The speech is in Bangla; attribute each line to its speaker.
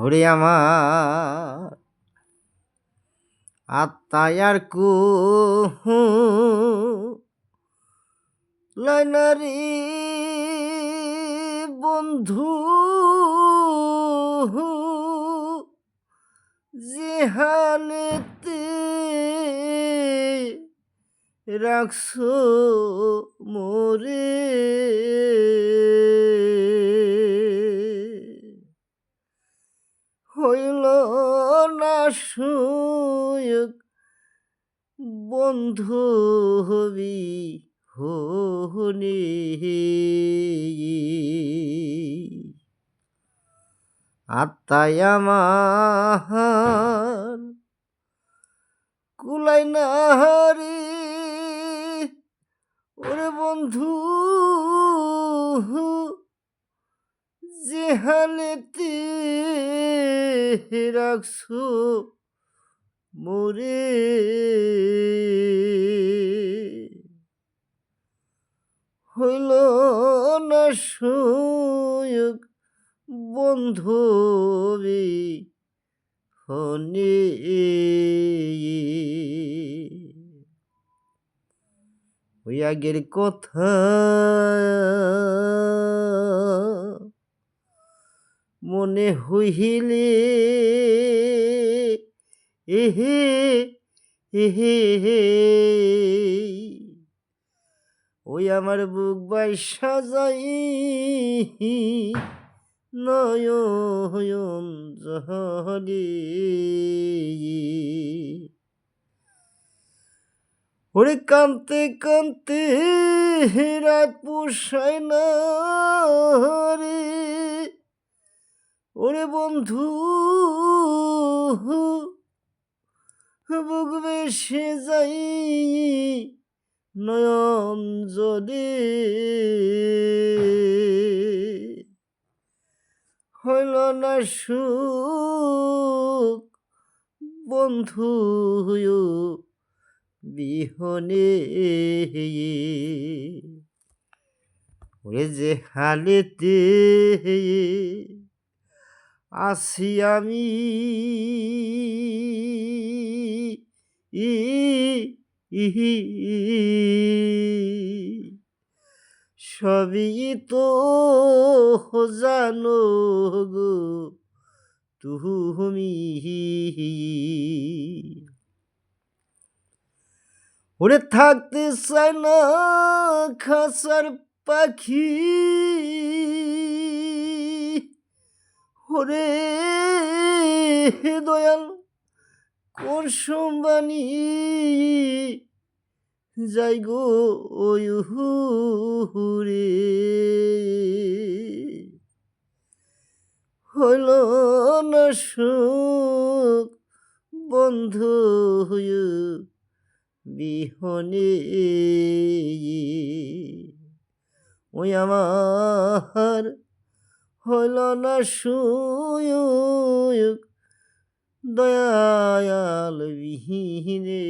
Speaker 1: ওরে আমার আত্মায়ার লাইনারি বন্ধু যে হালেতে রাখছো মোরে হইল না সুযোগ বন্ধু হবি হনে আত্মায় আমার কুলাই না হারি ওরে বন্ধু যে হালেতে রাখছো মোরে হইল না সুযোগ বন্ধু হনে ওই আগের কথা মনে হইলে এহে এহে ওই আমার বুক বাই সাজাই নয়ন জহরে ওরে কান্তে কান্তে রাত পোষায় না রে ওরে বন্ধু বুক বেশে যাই নয়ন জলে হইল না সুখ বন্ধু বিহনে ওরে যে হালেতে আছি আমি সবই তো জানো গো তুমি ওরে থাকতে চায় না খাঁচার পাখি ওরে দয়াল কোন সম্বানি যাই গো রে হইল না সুখ বন্ধু বিহনে ওই আমার হইল না সুখ দয়াল বিহীনে